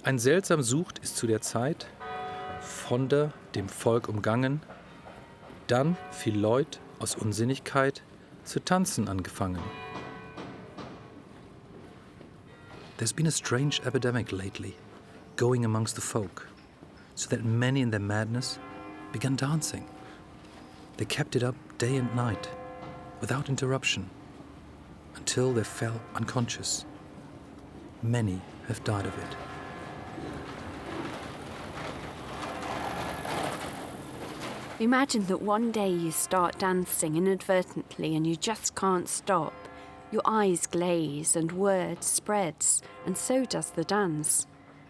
Ein seltsam Sucht ist zu der Zeit von dem Volk umgangen, dann viel Leut aus Unsinnigkeit zu tanzen angefangen. There's been a strange epidemic lately, going amongst the folk, so that many in their madness began dancing. They kept it up day and night, without interruption, until they fell unconscious. Many have died of it. Imagine that one day you start dancing inadvertently and you just can't stop. Your eyes glaze and word spreads, and so does the dance.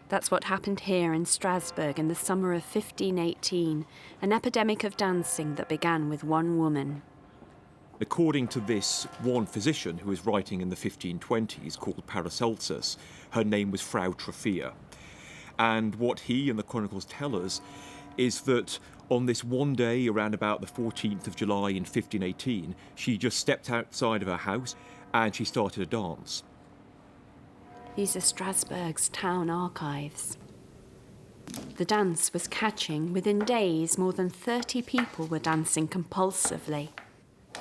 That's what happened here in Strasbourg in the summer of 1518, an epidemic of dancing that began with one woman. According to this one physician who was writing in the 1520s called Paracelsus, her name was Frau Trophea. And what he and the chronicles tell us is that on this one day around about the 14th of July in 1518, she just stepped outside of her house and she started a dance. These are Strasbourg's town archives. The dance was catching. Within days, more than 30 people were dancing compulsively.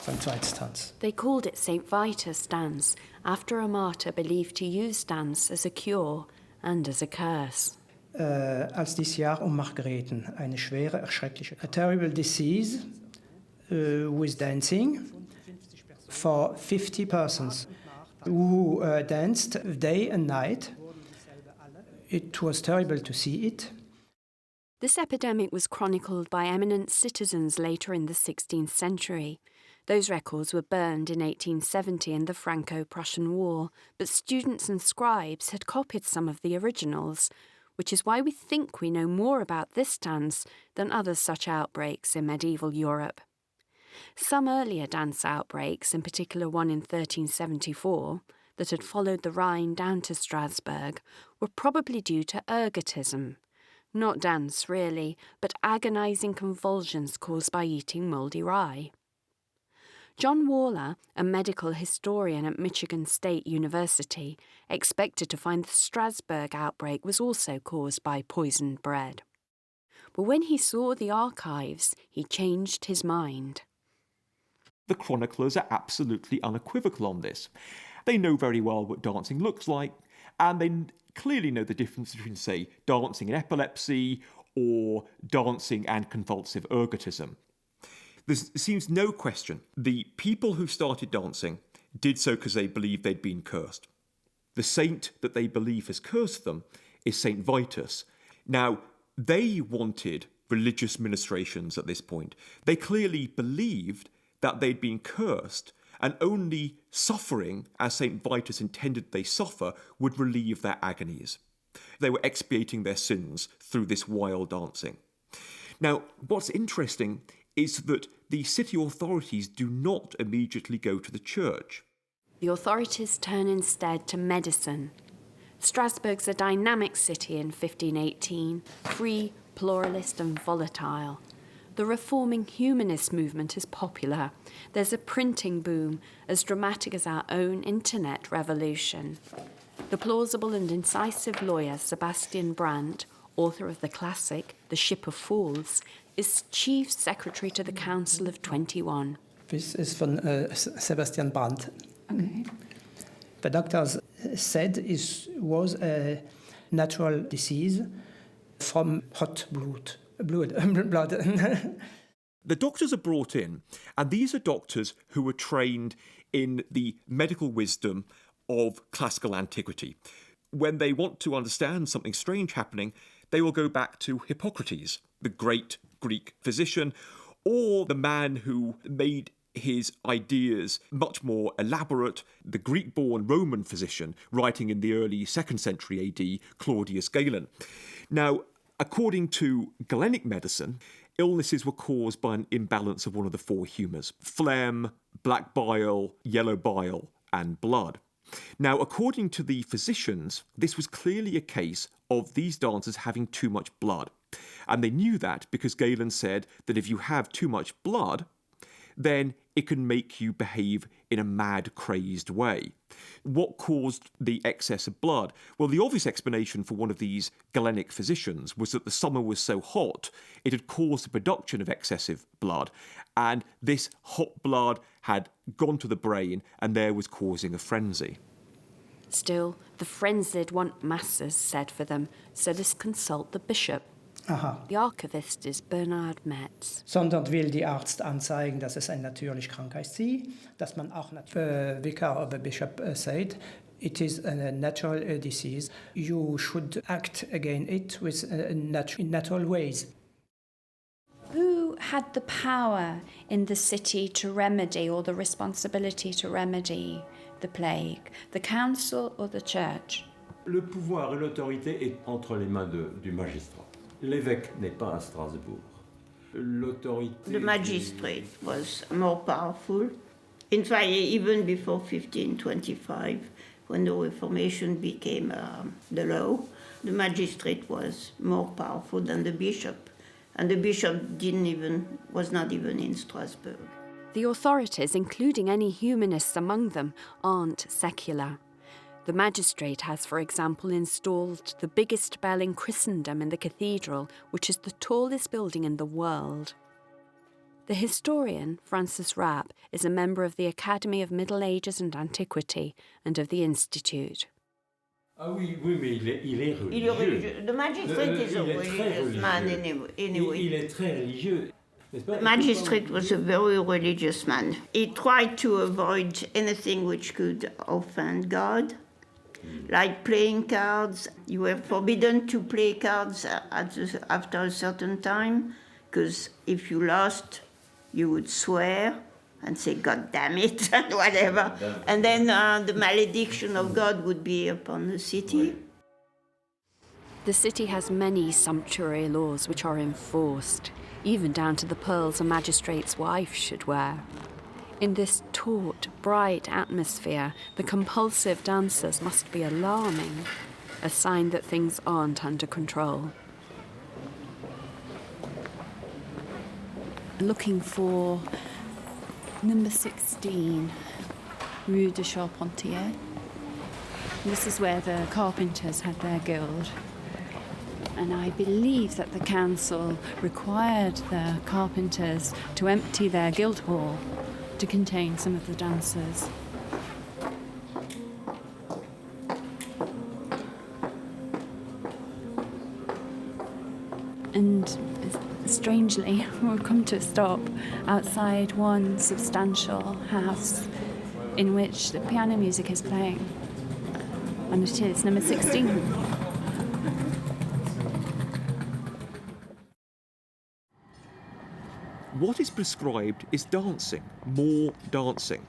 St Vitus Dance. They called it St Vitus Dance, after a martyr believed to use dance as a cure and as a curse. Als dieses Jahr Margareten, eine schwere, erschreckliche, a terrible disease with dancing for 50 persons who danced day and night. It was terrible to see it. This epidemic was chronicled by eminent citizens later in the 16th century. Those records were burned in 1870 in the Franco-Prussian War, but students and scribes had copied some of the originals, which is why we think we know more about this dance than other such outbreaks in medieval Europe. Some earlier dance outbreaks, in particular one in 1374, that had followed the Rhine down to Strasbourg, were probably due to ergotism. Not dance, really, but agonising convulsions caused by eating mouldy rye. John Waller, a medical historian at Michigan State University, expected to find the Strasbourg outbreak was also caused by poisoned bread. But when he saw the archives, he changed his mind. The chroniclers are absolutely unequivocal on this. They know very well what dancing looks like, and they clearly know the difference between, say, dancing and epilepsy or dancing and convulsive ergotism. There seems no question the people who started dancing did so because they believed they'd been cursed. The saint that they believe has cursed them is Saint Vitus. Now, they wanted religious ministrations at this point. They clearly believed that they'd been cursed, and only suffering, as Saint Vitus intended they suffer, would relieve their agonies. They were expiating their sins through this wild dancing. Now, what's interesting is that the city authorities do not immediately go to the church. The authorities turn instead to medicine. Strasbourg's a dynamic city in 1518, free, pluralist and volatile. The reforming humanist movement is popular. There's a printing boom as dramatic as our own internet revolution. The plausible and incisive lawyer Sebastian Brandt, author of the classic The Ship of Fools, is chief secretary to the Council of 21. This is from Sebastian Brandt. Okay. The doctors said it was a natural disease from hot blood. The doctors are brought in, and these are doctors who were trained in the medical wisdom of classical antiquity. When they want to understand something strange happening, they will go back to Hippocrates, the great Greek physician, or the man who made his ideas much more elaborate, the Greek-born Roman physician writing in the early 2nd century AD, Claudius Galen. Now, according to Galenic medicine, illnesses were caused by an imbalance of one of the four humours: phlegm, black bile, yellow bile, and blood. Now, according to the physicians, this was clearly a case of these dancers having too much blood. And they knew that because Galen said that if you have too much blood, then it can make you behave in a mad, crazed way. What caused the excess of blood? Well, the obvious explanation for one of these Galenic physicians was that the summer was so hot, it had caused the production of excessive blood, and this hot blood had gone to the brain and there was causing a frenzy. Still, the frenzied want masses said for them, so let's consult the bishop. Aha. The archivist is Bernard Metz. Sondern will die Arzt anzeigen, dass es eine natürliche Krankheit sei, dass man auch vicar of the bishop said, it is a natural disease. You should act against it with in natural ways. Who had the power in the city to remedy, or the responsibility to remedy the plague? The council or the church? Le pouvoir et l'autorité est entre les mains du magistrat. L'évêque n'est pas à Strasbourg. L'autorité... The magistrate was more powerful. In fact, even before 1525, when the Reformation became the law, the magistrate was more powerful than the bishop. And the bishop was not even in Strasbourg. The authorities, including any humanists among them, aren't secular. The magistrate has, for example, installed the biggest bell in Christendom in the cathedral, which is the tallest building in the world. The historian, Francis Rapp, is a member of the Academy of Middle Ages and Antiquity and of the Institute. Ah oui, mais il est religieux. The magistrate is a religious man anyway. Il est très religieux. The magistrate was a very religious man. He tried to avoid anything which could offend God, like playing cards. You were forbidden to play cards after a certain time, because if you lost, you would swear and say, God damn it, and whatever. And then the malediction of God would be upon the city. The city has many sumptuary laws which are enforced, even down to the pearls a magistrate's wife should wear. In this taut, bright atmosphere, the compulsive dancers must be alarming, a sign that things aren't under control. Looking for number 16, Rue de Charpentier. This is where the carpenters had their guild. And I believe that the council required the carpenters to empty their guild hall to contain some of the dancers. And strangely, we'll come to a stop outside one substantial house in which the piano music is playing. And it is number 16. What is prescribed is dancing, more dancing.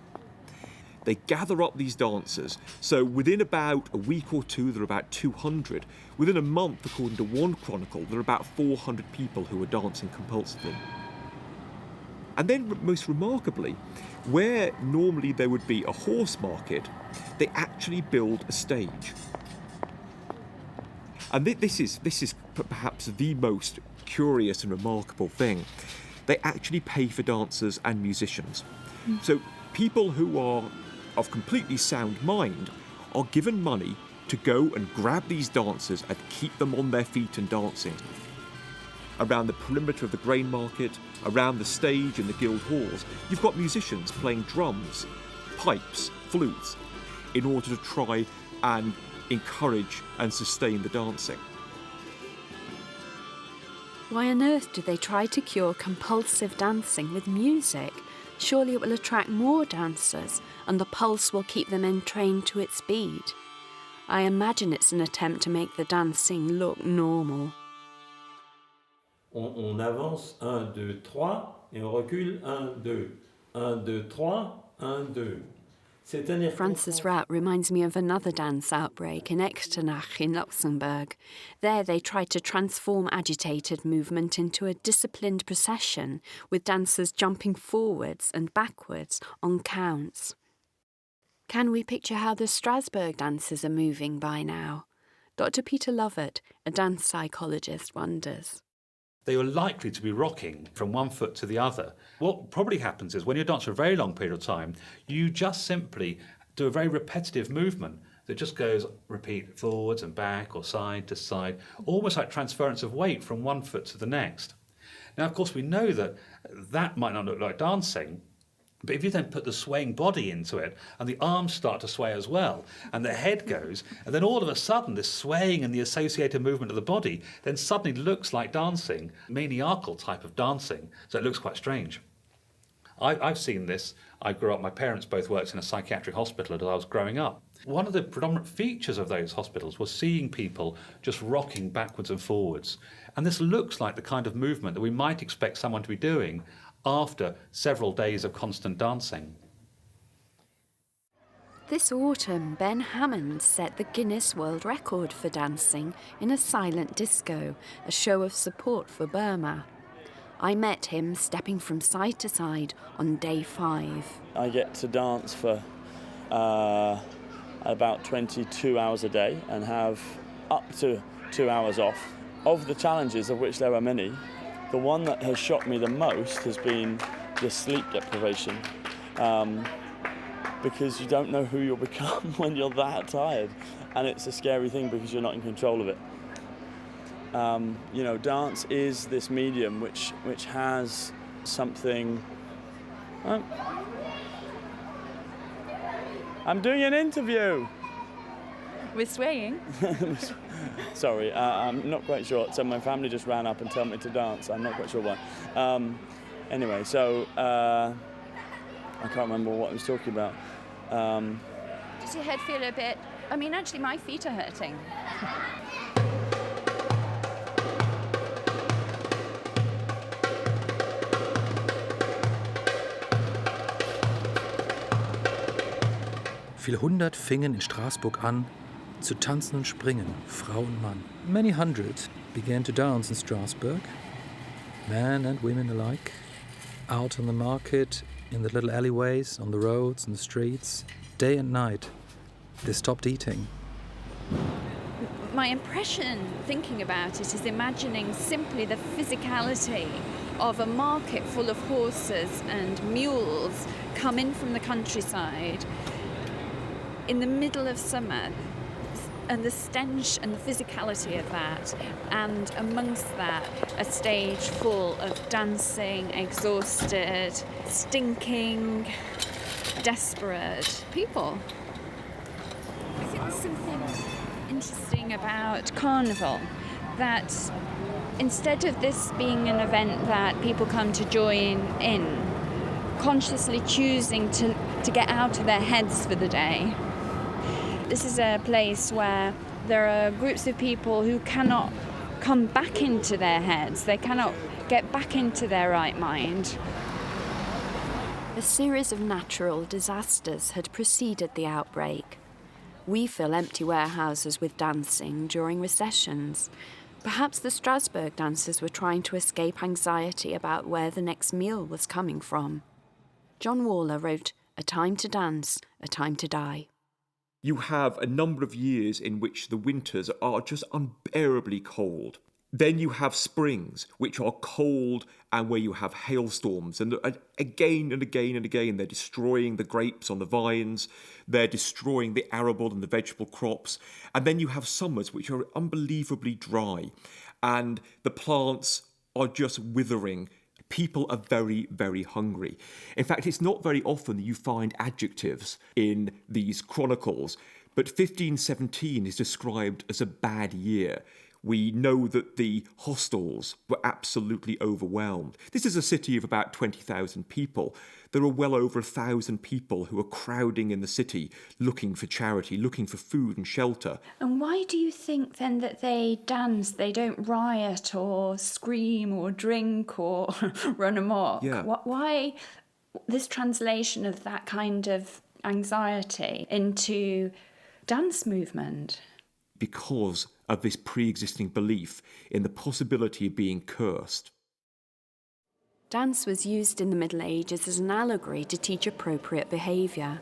They gather up these dancers, so within about a week or two there are about 200. Within a month, according to one chronicle, there are about 400 people who are dancing compulsively. And then, most remarkably, where normally there would be a horse market, they actually build a stage. And this is perhaps the most curious and remarkable thing. They actually pay for dancers and musicians. So people who are of completely sound mind are given money to go and grab these dancers and keep them on their feet and dancing. Around the perimeter of the grain market, around the stage in the guild halls, you've got musicians playing drums, pipes, flutes, in order to try and encourage and sustain the dancing. Why on earth do they try to cure compulsive dancing with music? Surely it will attract more dancers and the pulse will keep them entrained to its beat. I imagine it's an attempt to make the dancing look normal. On avance 1, 2, 3 et on recule 1, 2. 1, 2, 3, 1, 2. Francis Rapp reminds me of another dance outbreak in Echternach in Luxembourg. There they tried to transform agitated movement into a disciplined procession, with dancers jumping forwards and backwards on counts. Can we picture how the Strasbourg dancers are moving by now? Dr. Peter Lovett, a dance psychologist, wonders. they are likely to be rocking from one foot to the other. What probably happens is when you dance for a very long period of time, you just simply do a very repetitive movement that just goes, repeat, forwards and back or side to side, almost like transference of weight from one foot to the next. Now, of course, we know that that might not look like dancing, but if you then put the swaying body into it, and the arms start to sway as well, and the head goes, and then all of a sudden this swaying and the associated movement of the body then suddenly looks like dancing, maniacal type of dancing, so it looks quite strange. I've seen this. I grew up, my parents both worked in a psychiatric hospital as I was growing up. One of the predominant features of those hospitals was seeing people just rocking backwards and forwards. And this looks like the kind of movement that we might expect someone to be doing after several days of constant dancing. This autumn, Ben Hammond set the Guinness World Record for dancing in a silent disco, a show of support for Burma. I met him stepping from side to side on day 5. I get to dance for about 22 hours a day and have up to 2 hours off. Of the challenges, of which there are many, the one that has shocked me the most has been the sleep deprivation, because you don't know who you'll become when you're that tired, and it's a scary thing because you're not in control of it. Dance is this medium which has something. I'm doing an interview. We're swaying. Sorry, I'm not quite sure. So my family just ran up and told me to dance. I'm not quite sure why. Anyway, so I can't remember what I was talking about. Does your head feel a bit... I mean, actually, my feet are hurting. Viele hundert fingen in Strasbourg an, zu tanzen und springen, Frau und Mann. Many hundred began to dance in Strasbourg, men and women alike, out on the market, in the little alleyways, on the roads and the streets, day and night. They stopped eating. My impression, thinking about it, is imagining simply the physicality of a market full of horses and mules come in from the countryside in the middle of summer, and the stench and the physicality of that, and amongst that a stage full of dancing, exhausted, stinking, desperate people. I think there's something interesting about Carnival, that instead of this being an event that people come to join in, consciously choosing to get out of their heads for the day, this is a place where there are groups of people who cannot come back into their heads. They cannot get back into their right mind. A series of natural disasters had preceded the outbreak. We fill empty warehouses with dancing during recessions. Perhaps the Strasbourg dancers were trying to escape anxiety about where the next meal was coming from. John Waller wrote, "A time to dance, a time to die." You have a number of years in which the winters are just unbearably cold. Then you have springs, which are cold and where you have hailstorms. And again and again and again, they're destroying the grapes on the vines. They're destroying the arable and the vegetable crops. And then you have summers, which are unbelievably dry. And the plants are just withering. People are very, very hungry. In fact, it's not very often that you find adjectives in these chronicles, but 1517 is described as a bad year. We know that the hostels were absolutely overwhelmed. This is a city of about 20,000 people. There are well over 1,000 people who are crowding in the city looking for charity, looking for food and shelter. And why do you think then that they dance? They don't riot or scream or drink or run amok? Yeah. Why this translation of that kind of anxiety into dance movement? Because of this pre-existing belief in the possibility of being cursed. Dance was used in the Middle Ages as an allegory to teach appropriate behaviour.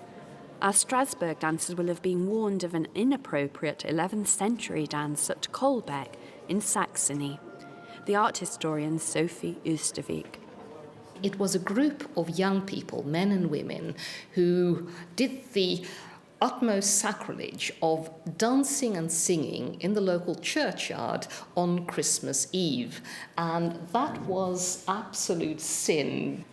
Our Strasbourg dancers will have been warned of an inappropriate 11th century dance at Kolbeck in Saxony. the art historian Sophie Oosterwijk. It was a group of young people, men and women, who did the utmost sacrilege of dancing and singing in the local churchyard on Christmas Eve. And that was absolute sin.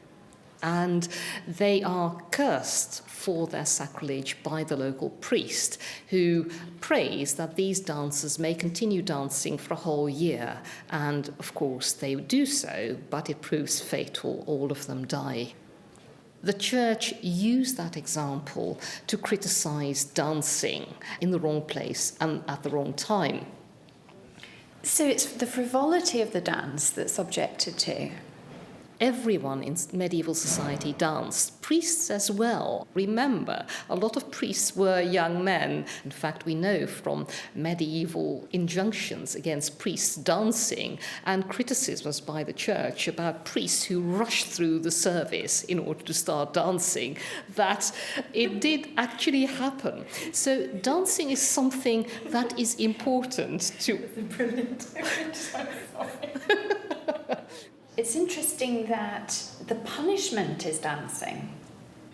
And they are cursed for their sacrilege by the local priest, who prays that these dancers may continue dancing for a whole year. And of course they do so, but it proves fatal. All of them die. The church used that example to criticize dancing in the wrong place and at the wrong time. So it's the frivolity of the dance that's objected to. Everyone in medieval society danced, priests as well. Remember, a lot of priests were young men. In fact, we know from medieval injunctions against priests dancing and criticisms by the church about priests who rushed through the service in order to start dancing, that it did actually happen. So dancing is something that is important to... Brilliant. It's interesting that the punishment is dancing.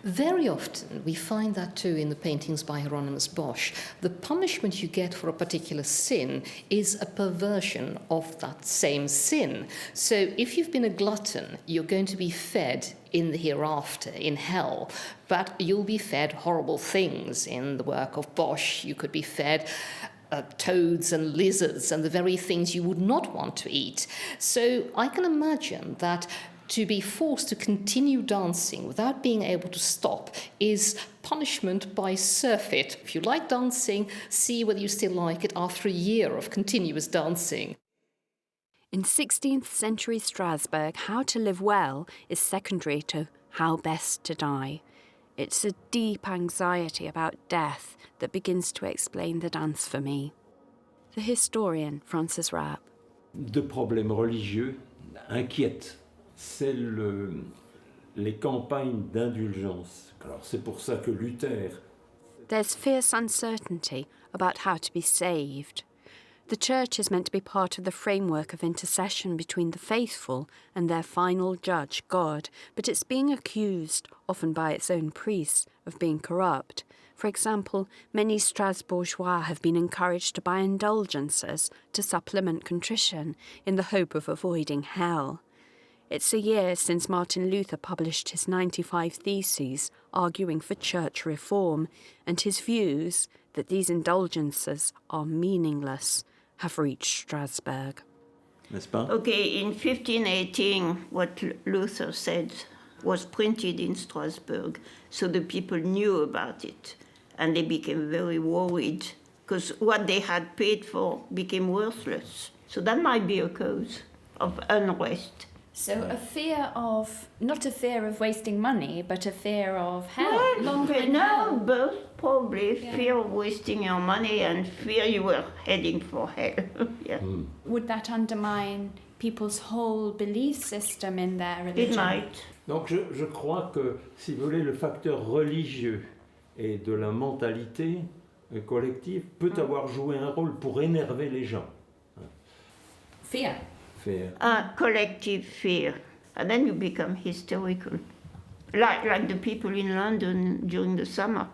Very often we find that too in the paintings by Hieronymus Bosch. The punishment you get for a particular sin is a perversion of that same sin. So if you've been a glutton, you're going to be fed in the hereafter, in hell, but you'll be fed horrible things. In the work of Bosch, you could be fed toads and lizards and the very things you would not want to eat. So I can imagine that to be forced to continue dancing without being able to stop is punishment by surfeit. If you like dancing, see whether you still like it after a year of continuous dancing. In 16th century Strasbourg, how to live well is secondary to how best to die. It's a deep anxiety about death that begins to explain the dance for me. The historian Francis Rapp. Deux problèmes religieux inquiètent. C'est les campagnes d'indulgence. Alors c'est pour ça que Luther... There's fierce uncertainty about how to be saved. The church is meant to be part of the framework of intercession between the faithful and their final judge, God, but it's being accused, often by its own priests, of being corrupt. For example, many Strasbourgeois have been encouraged to buy indulgences to supplement contrition in the hope of avoiding hell. It's a year since Martin Luther published his 95 Theses arguing for church reform, and his views that these indulgences are meaningless have reached Strasbourg. N'est-ce pas? Okay, in 1518, what Luther said was printed in Strasbourg, so the people knew about it, and they became very worried, because what they had paid for became worthless. So that might be a cause of unrest. So a fear of, not a fear of wasting money, but a fear of hell, Well, longer in no, hell. both probably. Yeah. Fear of wasting your money and fear you were heading for hell. Yeah. Would that undermine people's whole belief system in their religion? It might. Donc je crois que, si vous voulez, le facteur religieux et de la mentalité collective peut avoir joué un rôle pour énerver les gens. Fear. Fear. Collective fear. And then you become hysterical. Like the people in London during the summer.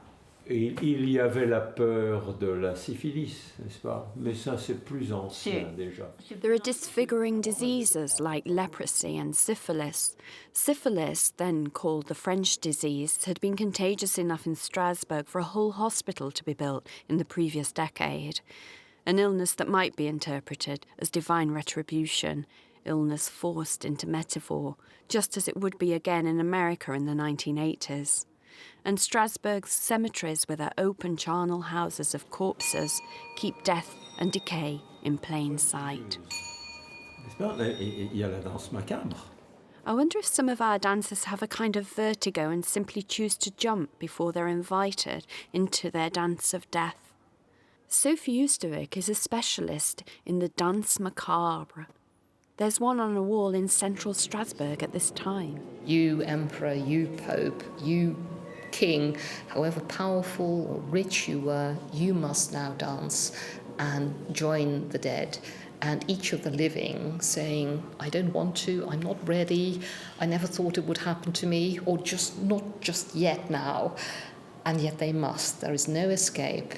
Et il y avait la peur de la syphilis, n'est-ce pas? Mais ça, c'est plus ancien déjà. There are disfiguring diseases like leprosy and syphilis. Syphilis, then called the French disease, had been contagious enough in Strasbourg for a whole hospital to be built in the previous decade. An illness that might be interpreted as divine retribution, illness forced into metaphor, just as it would be again in America in the 1980s. And Strasbourg's cemeteries with their open charnel houses of corpses keep death and decay in plain sight. N'est-ce pas? Il y a la danse macabre. I wonder if some of our dancers have a kind of vertigo and simply choose to jump before they're invited into their dance of death. Sophie Oosterwijk is a specialist in the danse macabre. There's one on a wall in central Strasbourg at this time. You emperor, you pope, you king, however powerful or rich you were, you must now dance and join the dead. and each of the living saying, I don't want to, I'm not ready, I never thought it would happen to me, or just not just yet now. And yet they must. There is no escape.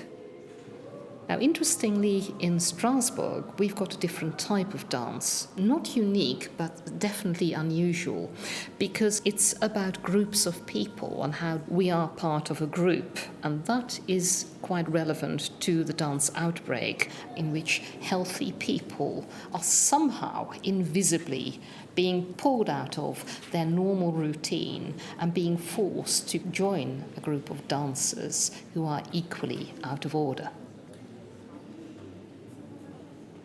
Now, interestingly, in Strasbourg, we've got a different type of dance. Not unique, but definitely unusual, because it's about groups of people and how we are part of a group. And that is quite relevant to the dance outbreak, in which healthy people are somehow invisibly being pulled out of their normal routine and being forced to join a group of dancers who are equally out of order.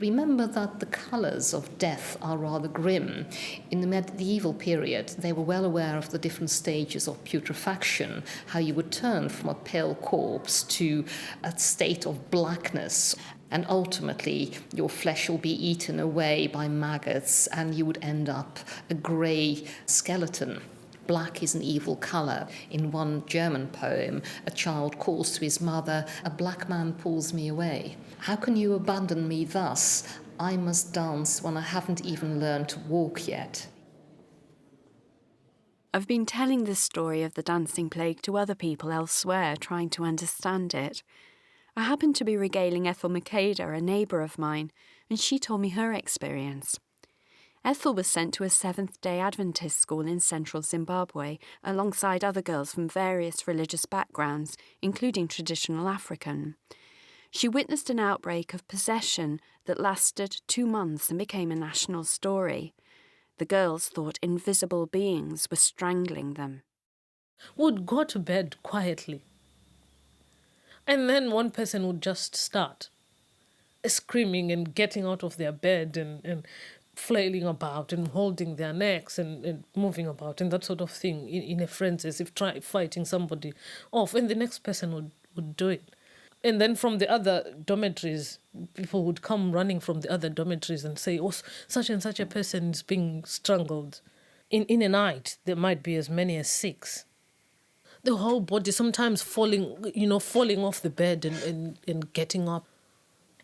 Remember that the colours of death are rather grim. In the medieval period, they were well aware of the different stages of putrefaction, how you would turn from a pale corpse to a state of blackness, and ultimately your flesh will be eaten away by maggots and you would end up a grey skeleton. Black is an evil colour. In one German poem, a child calls to his mother, "A black man pulls me away. How can you abandon me thus? I must dance when I haven't even learned to walk yet." I've been telling this story of the dancing plague to other people elsewhere, trying to understand it. I happened to be regaling Ethel Macabre, a neighbour of mine, and she told me her experience. Ethel was sent to a Seventh-day Adventist school in central Zimbabwe, alongside other girls from various religious backgrounds, including traditional African. She witnessed an outbreak of possession that lasted 2 months and became a national story. The girls thought invisible beings were strangling them. Would go to bed quietly. And then one person would just start screaming and getting out of their bed and flailing about and holding their necks and moving about and that sort of thing in a frenzy, as if fighting somebody off, and the next person would do it. And then from the other dormitories, people would come running from the other dormitories and say, "Oh, such and such a person is being strangled." In a night, there might be as many as 6. The whole body sometimes falling off the bed and getting up.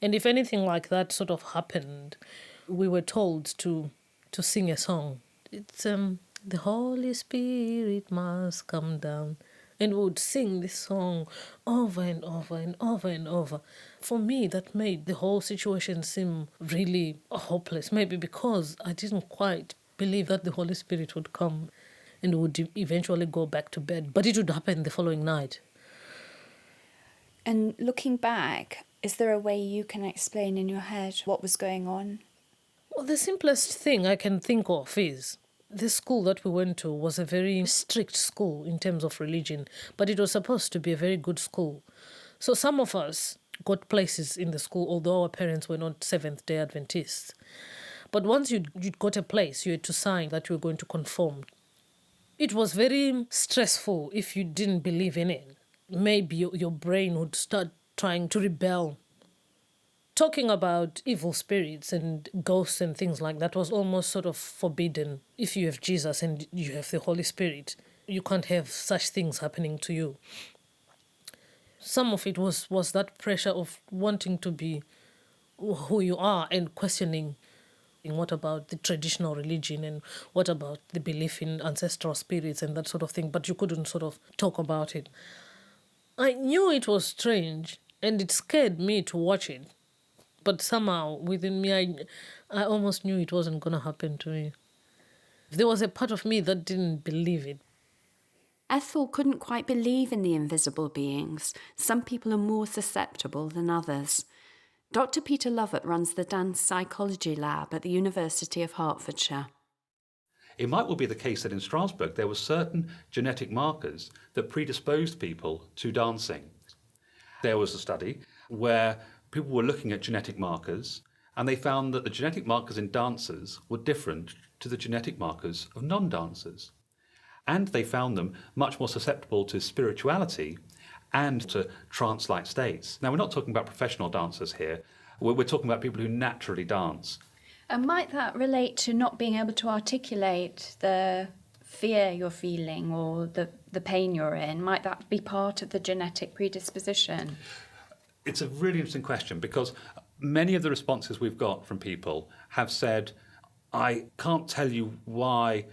And if anything like that sort of happened, we were told to sing a song. It's "The Holy Spirit must come down." And we would sing this song over and over and over and over. For me, that made the whole situation seem really hopeless, maybe because I didn't quite believe that the Holy Spirit would come and would eventually go back to bed. But it would happen the following night. And looking back, is there a way you can explain in your head what was going on? Well, the simplest thing I can think of is the school that we went to was a very strict school in terms of religion, but it was supposed to be a very good school. So some of us got places in the school, although our parents were not Seventh-day Adventists. But once you'd got a place, you had to sign that you were going to conform. It was very stressful if you didn't believe in it. Maybe your brain would start trying to rebel. Talking about evil spirits and ghosts and things like that was almost sort of forbidden. If you have Jesus and you have the Holy Spirit, you can't have such things happening to you. Some of it was that pressure of wanting to be who you are and questioning what about the traditional religion and what about the belief in ancestral spirits and that sort of thing, but you couldn't sort of talk about it. I knew it was strange and it scared me to watch it. But somehow, within me, I almost knew it wasn't going to happen to me. There was a part of me that didn't believe it. Ethel couldn't quite believe in the invisible beings. Some people are more susceptible than others. Dr. Peter Lovett runs the dance psychology lab at the University of Hertfordshire. It might well be the case that in Strasbourg there were certain genetic markers that predisposed people to dancing. There was a study where people were looking at genetic markers, and they found that the genetic markers in dancers were different to the genetic markers of non-dancers. And they found them much more susceptible to spirituality and to trance-like states. Now, we're not talking about professional dancers here. We're talking about people who naturally dance. And might that relate to not being able to articulate the fear you're feeling or the pain you're in? Might that be part of the genetic predisposition? It's a really interesting question because Many of the responses we've got from people have said, I can't tell you why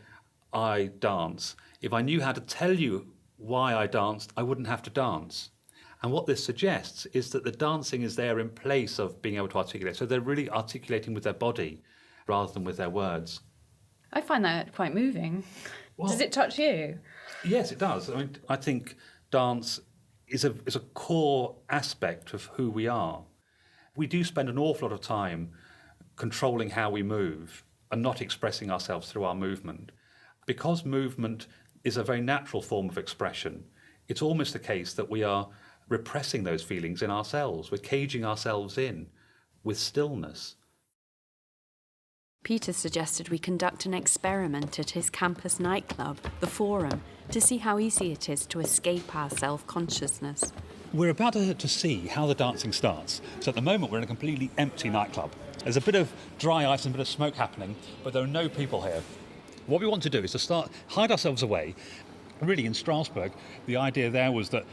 I dance. If I knew how to tell you why I danced, I wouldn't have to dance. And what this suggests is that the dancing is there in place of being able to articulate. So they're really articulating with their body rather than with their words. I find that quite moving. Well, does it touch you? Yes, it does. I mean, I think dance is a core aspect of who we are. We do spend an awful lot of time controlling how we move and not expressing ourselves through our movement. Because movement is a very natural form of expression, it's almost the case that we are repressing those feelings in ourselves. We're caging ourselves in with stillness. Peter suggested we conduct an experiment at his campus nightclub, the Forum, to see how easy it is to escape our self-consciousness. We're about to see how the dancing starts. So at the moment we're in a completely empty nightclub. There's a bit of dry ice and a bit of smoke happening, but there are no people here. What we want to do is to hide ourselves away. Really, in Strasbourg, the idea there was that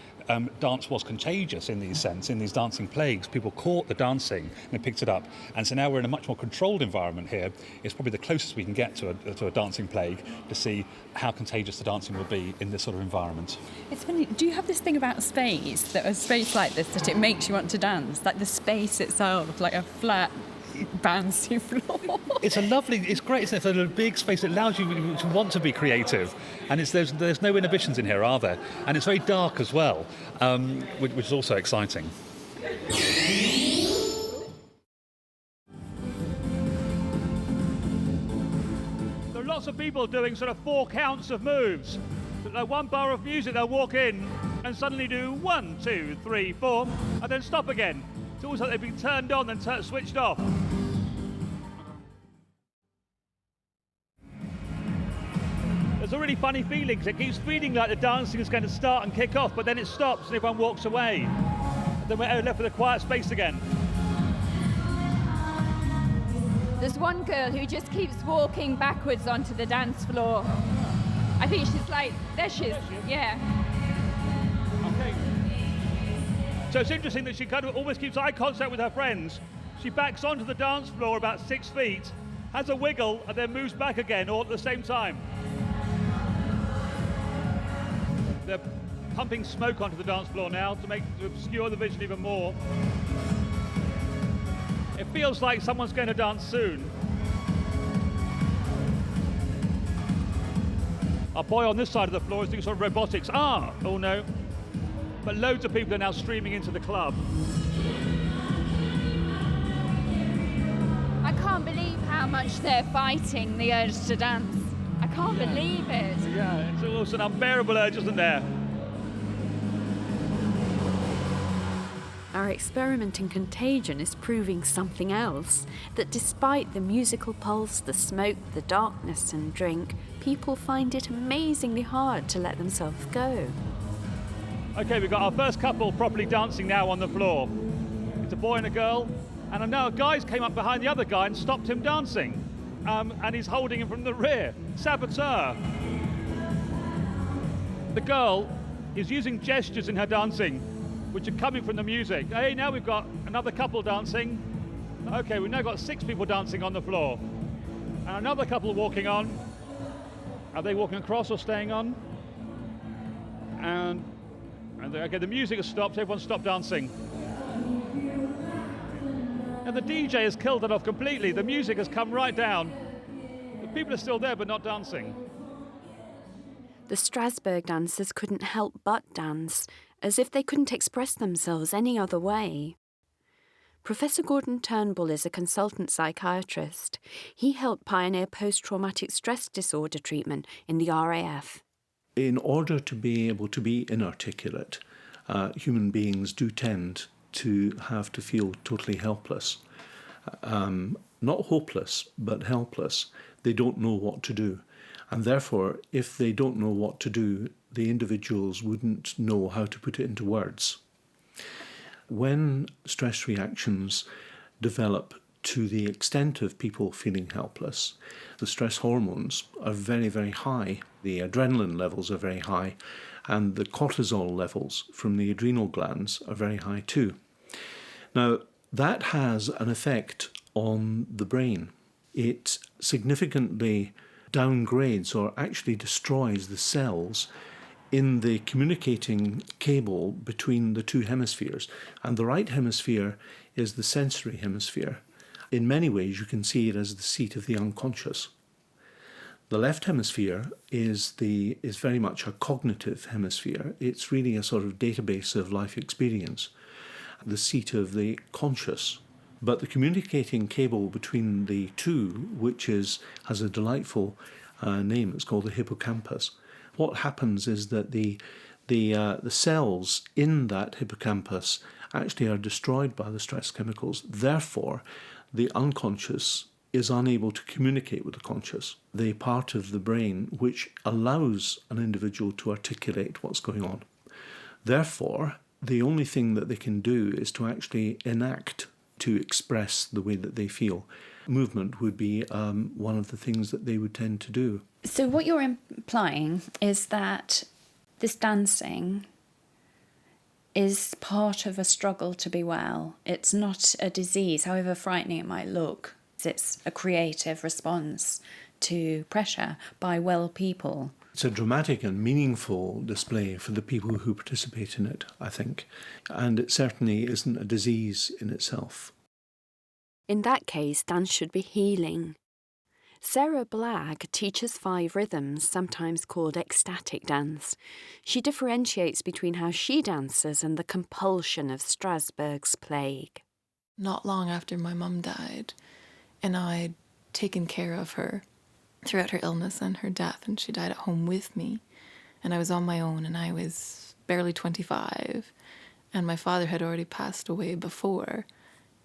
dance was contagious in these dancing plagues. People caught the dancing and they picked it up. And so now we're in a much more controlled environment here. It's probably the closest we can get to a dancing plague to see how contagious the dancing will be in this sort of environment. It's funny, do you have this thing about space, that a space like this, that it makes you want to dance? Like the space itself, like a flat, bouncy floor. It's great, isn't it? It's a big space. It allows you to want to be creative. And there's no inhibitions in here, are there? And it's very dark as well, which is also exciting. There are lots of people doing sort of 4 counts of moves. Like one bar of music, they'll walk in and suddenly do 1, 2, 3, 4, and then stop again. It's almost like they've been turned on and switched off. There's a really funny feeling because it keeps feeling like the dancing is going to start and kick off, but then it stops and everyone walks away. And then we're left with a quiet space again. There's one girl who just keeps walking backwards onto the dance floor. I think she's like, there she is, yeah. Okay. So it's interesting that she kind of almost keeps eye contact with her friends. She backs onto the dance floor about 6 feet, has a wiggle, and then moves back again, all at the same time. They're pumping smoke onto the dance floor now to obscure the vision even more. It feels like someone's going to dance soon. Our boy on this side of the floor is doing sort of robotics. Oh no. But loads of people are now streaming into the club. I can't believe how much they're fighting the urge to dance. I can't believe it. Yeah, it's almost an unbearable urge, isn't there? Our experiment in contagion is proving something else, that despite the musical pulse, the smoke, the darkness and drink, people find it amazingly hard to let themselves go. Okay, we've got our first couple properly dancing now on the floor. It's a boy and a girl, and now a guy's came up behind the other guy and stopped him dancing. And he's holding him from the rear. Saboteur. The girl is using gestures in her dancing, which are coming from the music. Hey, now we've got another couple dancing. Okay, we've now got 6 people dancing on the floor. And another couple walking on. Are they walking across or staying on? And okay, the music has stopped, everyone stopped dancing. And the DJ has killed it off completely. The music has come right down. The people are still there, but not dancing. The Strasbourg dancers couldn't help but dance, as if they couldn't express themselves any other way. Professor Gordon Turnbull is a consultant psychiatrist. He helped pioneer post-traumatic stress disorder treatment in the RAF. In order to be able to be inarticulate, human beings do tend to have to feel totally helpless. Not hopeless, but helpless. They don't know what to do. And therefore, if they don't know what to do, the individuals wouldn't know how to put it into words. When stress reactions develop to the extent of people feeling helpless, the stress hormones are very, very high. The adrenaline levels are very high, and the cortisol levels from the adrenal glands are very high too. Now, that has an effect on the brain. It significantly downgrades or actually destroys the cells in the communicating cable between the two hemispheres. And the right hemisphere is the sensory hemisphere. In many ways, you can see it as the seat of the unconscious. The left hemisphere is very much a cognitive hemisphere. It's really a sort of database of life experience, the seat of the conscious. But the communicating cable between the two, which has a delightful name, it's called the hippocampus. What happens is that the cells in that hippocampus actually are destroyed by the stress chemicals. Therefore, the unconscious is unable to communicate with the conscious, the part of the brain which allows an individual to articulate what's going on. Therefore, the only thing that they can do is to actually enact, to express the way that they feel. Movement would be one of the things that they would tend to do. So what you're implying is that this dancing is part of a struggle to be well. It's not a disease, however frightening it might look. It's a creative response to pressure by well people. It's a dramatic and meaningful display for the people who participate in it, I think. And it certainly isn't a disease in itself. In that case, dance should be healing. Sarah Blagg teaches 5 rhythms, sometimes called ecstatic dance. She differentiates between how she dances and the compulsion of Strasbourg's plague. Not long after my mum died, and I'd taken care of her throughout her illness and her death, and she died at home with me, and I was on my own, and I was barely 25, and my father had already passed away before.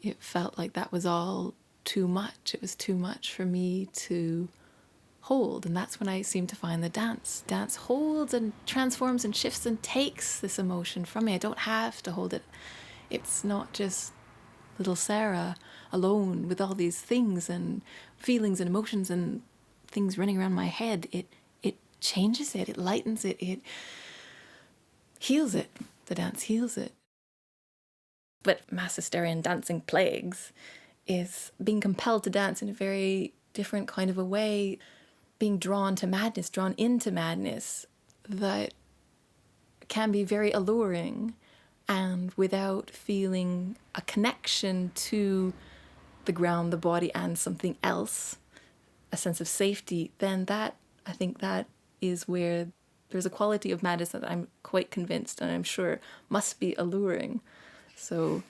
It felt like that was all too much. It was too much for me to hold, and that's when I seemed to find the dance. Dance holds and transforms and shifts and takes this emotion from me. I don't have to hold it. It's not just little Sarah alone with all these things and feelings and emotions and things running around my head. It changes it, it lightens it, it heals it. The dance heals it. But mass hysteria and dancing plagues is being compelled to dance in a very different kind of a way, being drawn to madness, drawn into madness that can be very alluring, and without feeling a connection to the ground, the body, and something else, a sense of safety, then I think that is where there's a quality of madness that I'm quite convinced, and I'm sure must be alluring. So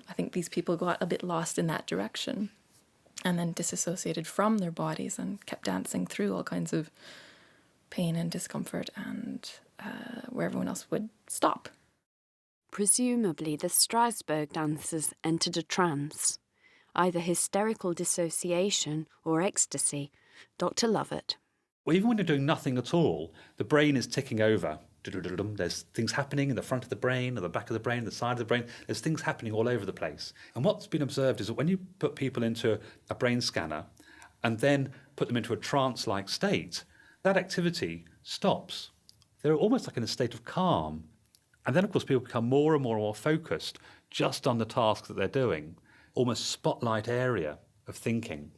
I think these people got a bit lost in that direction and then disassociated from their bodies and kept dancing through all kinds of pain and discomfort and where everyone else would stop. Presumably, the Strasbourg dancers entered a trance, either hysterical dissociation or ecstasy. Dr. Lovett. Well, even when you're doing nothing at all, the brain is ticking over. There's things happening in the front of the brain, or the back of the brain, the side of the brain. There's things happening all over the place. And what's been observed is that when you put people into a brain scanner and then put them into a trance-like state, that activity stops. They're almost like in a state of calm. And then, of course, people become more and more focused just on the task that they're doing, almost spotlight area of thinking.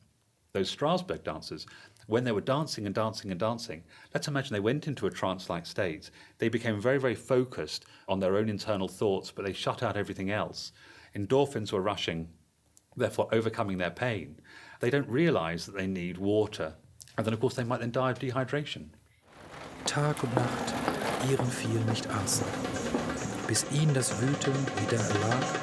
Those Strasbourg dancers, when they were dancing and dancing and dancing, let's imagine they went into a trance-like state. They became very, very focused on their own internal thoughts, but they shut out everything else. Endorphins were rushing, therefore overcoming their pain. They don't realise that they need water. And then, of course, they might then die of dehydration. Tag und Nacht ihren viel nicht aßen, bis ihn das Wüten wieder erlag.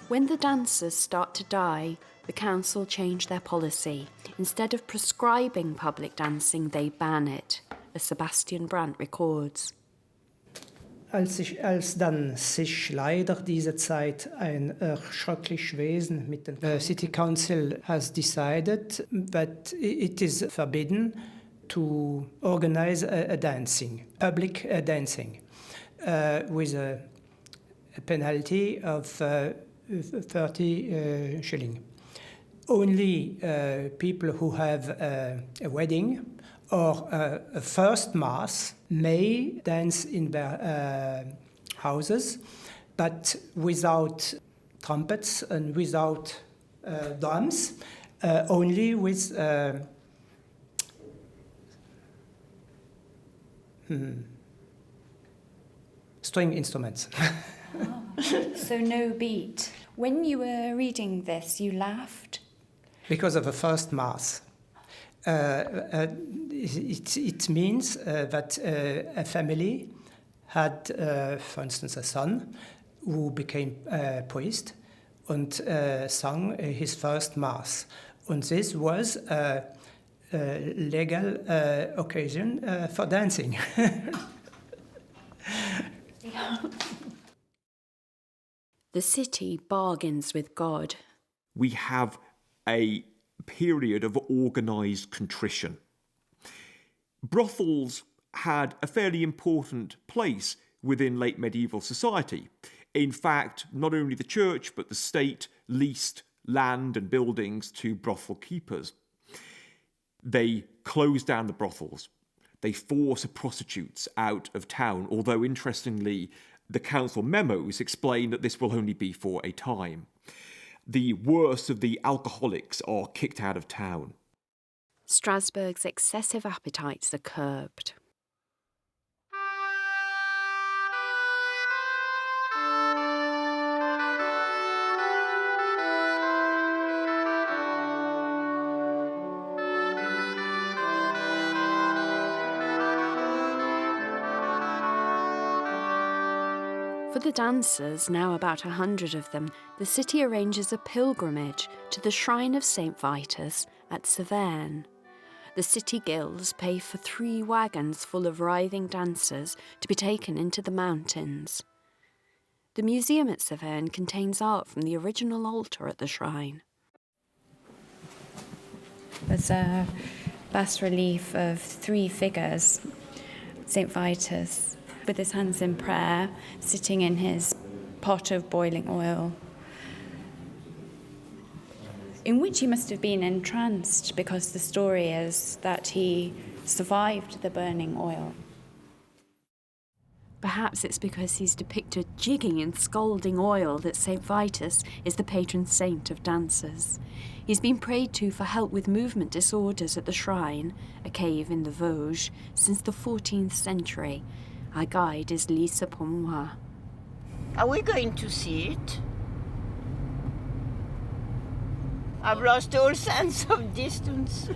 When the dancers start to die, the council change their policy. Instead of prescribing public dancing, they ban it, as Sebastian Brandt records. Als dann sich leider diese Zeit ein schreckliches Wesen mit dem City Council has decided that it is forbidden to organize a dancing, public dancing, with a penalty of 30 shilling. only people who have a wedding or a first mass may dance in their houses, but without trumpets and without drums, only with string instruments. So no beat. When you were reading this, you laughed? Because of the first mass. It means that a family had, for instance, a son who became priest and sang his first mass. And this was a legal occasion for dancing. The city bargains with God. We have a period of organised contrition. Brothels had a fairly important place within late medieval society. In fact, not only the church but the state leased land and buildings to brothel keepers. They close down the brothels. They force prostitutes out of town, although interestingly, the council memos explain that this will only be for a time. The worst of the alcoholics are kicked out of town. Strasbourg's excessive appetites are curbed. For the dancers, now about 100 of them, the city arranges a pilgrimage to the shrine of Saint Vitus at Sydenham. The city guilds pay for 3 wagons full of writhing dancers to be taken into the mountains. The museum at Sydenham contains art from the original altar at the shrine. There's a bas-relief of 3 figures. Saint Vitus, with his hands in prayer, sitting in his pot of boiling oil, in which he must have been entranced because the story is that he survived the burning oil. Perhaps it's because he's depicted jigging in scalding oil that St Vitus is the patron saint of dancers. He's been prayed to for help with movement disorders at the shrine, a cave in the Vosges, since the 14th century. Our guide is Lisa Pomois. Are we going to see it? I've lost all sense of distance.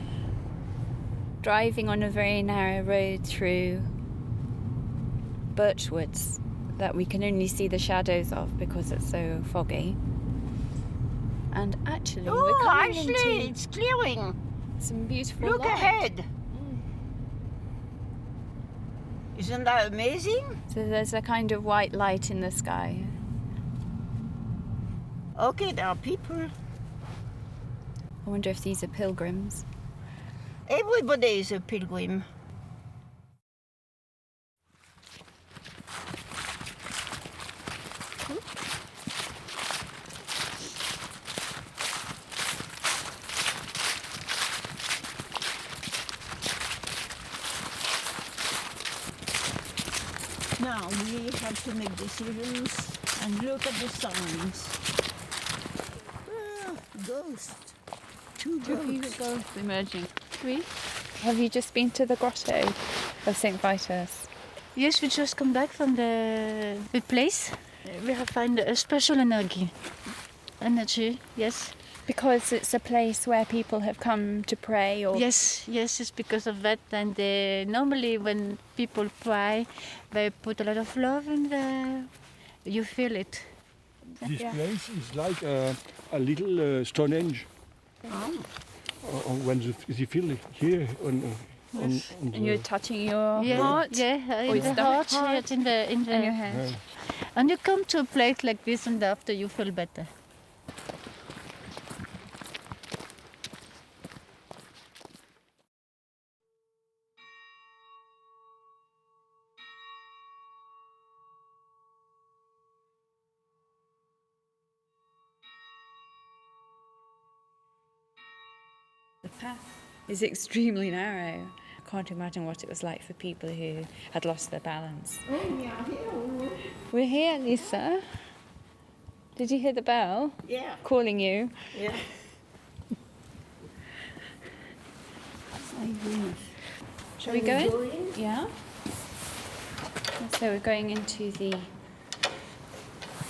Driving on a very narrow road through birch woods that we can only see the shadows of because it's so foggy. And actually, we're coming into it's clearing. some beautiful Look light. ahead. Isn't that amazing? So there's a kind of white light in the sky. Okay, there are people. I wonder if these are pilgrims. Everybody is a pilgrim. Now we have to make decisions and look at the signs. Ghost. 2 ghosts. Ghosts emerging. Oui. Have you just been to the grotto of St Vitus? Yes, we just come back from the place. We have found a special energy. Yes. Because it's a place where people have come to pray, or Yes, it's because of that. And normally when people pray, they put a lot of love in there. You feel it. This place is like a little Stonehenge. When you feel it here on and you're touching your heart, in the heart, in your head. And you come to a place like this, and after you feel better. path is extremely narrow. I can't imagine what it was like for people who had lost their balance. We're here, Lisa. Did you hear the bell? Yeah. Calling you? Yeah. Shall we go in? Yeah. So we're going into the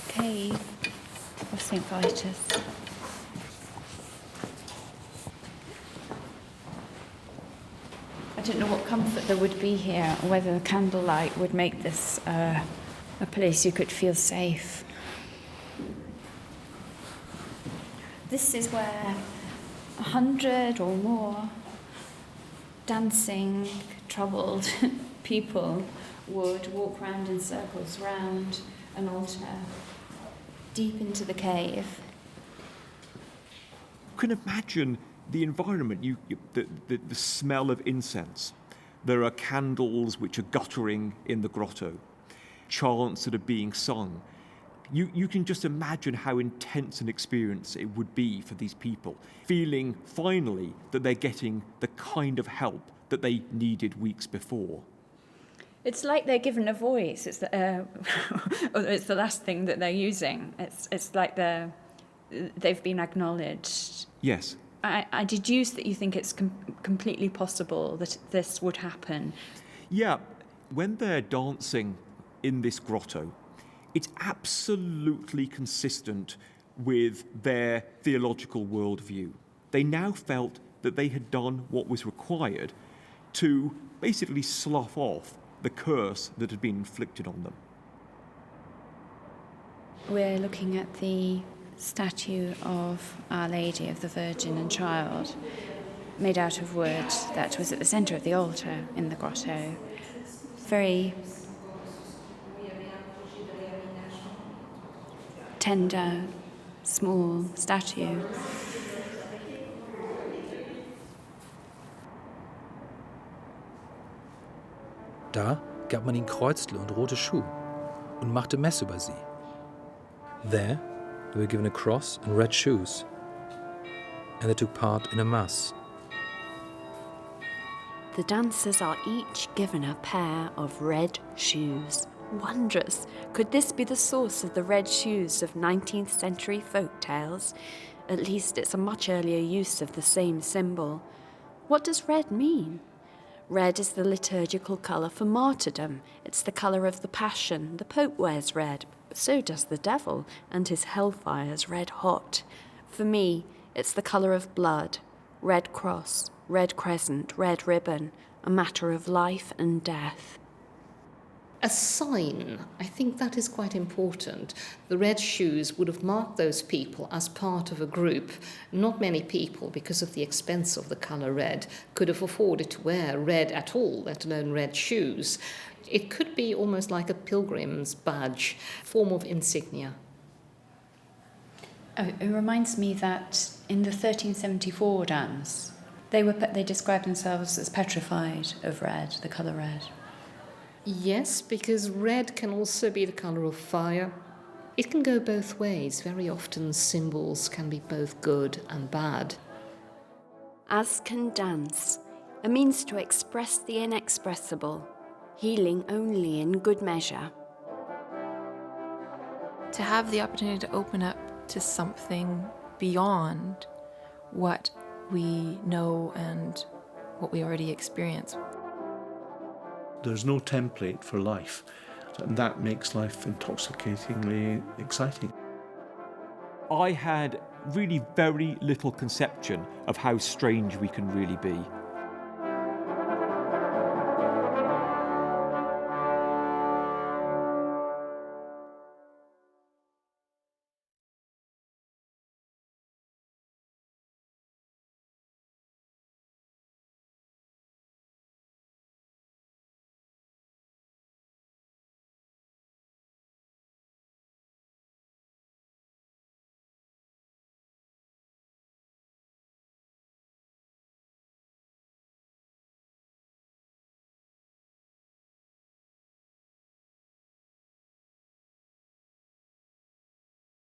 cave of St Vitus. I don't know what comfort there would be here, or whether the candlelight would make this a place you could feel safe. This is where 100 or more dancing, troubled people would walk round in circles round an altar, deep into the cave. You can imagine the environment, the smell of incense. There are candles which are guttering in the grotto, chants that are being sung. You can just imagine how intense an experience it would be for these people, feeling finally that they're getting the kind of help that they needed weeks before. It's like they're given a voice. It's the last thing that they're using. It's like they've been acknowledged. Yes. I deduce that you think it's completely possible that this would happen. Yeah, when they're dancing in this grotto, it's absolutely consistent with their theological worldview. They now felt that they had done what was required to basically slough off the curse that had been inflicted on them. We're looking at the statue of Our Lady of the Virgin and Child, made out of wood, that was at the centre of the altar in the grotto. Very tender, small statue. Da gab man ihnen Kreuzle und rote Schuhe und machte Mess über sie. There, they were given a cross and red shoes, and they took part in a mass. The dancers are each given a pair of red shoes. Wondrous! Could this be the source of the red shoes of 19th century folk tales? At least it's a much earlier use of the same symbol. What does red mean? Red is the liturgical colour for martyrdom. It's the colour of the Passion. The Pope wears red. So does the devil, and his hellfire's red hot. For me, it's the colour of blood. Red cross, red crescent, red ribbon. A matter of life and death. A sign, I think that is quite important. The red shoes would have marked those people as part of a group. Not many people, because of the expense of the colour red, could have afforded to wear red at all, let alone red shoes. It could be almost like a pilgrim's badge, form of insignia. Oh, it reminds me that in the 1374 dance, they described themselves as petrified of red, the colour red. Yes, because red can also be the colour of fire. It can go both ways. Very often symbols can be both good and bad. As can dance, a means to express the inexpressible, healing only in good measure. To have the opportunity to open up to something beyond what we know and what we already experience. There's no template for life, and that makes life intoxicatingly exciting. I had really very little conception of how strange we can really be.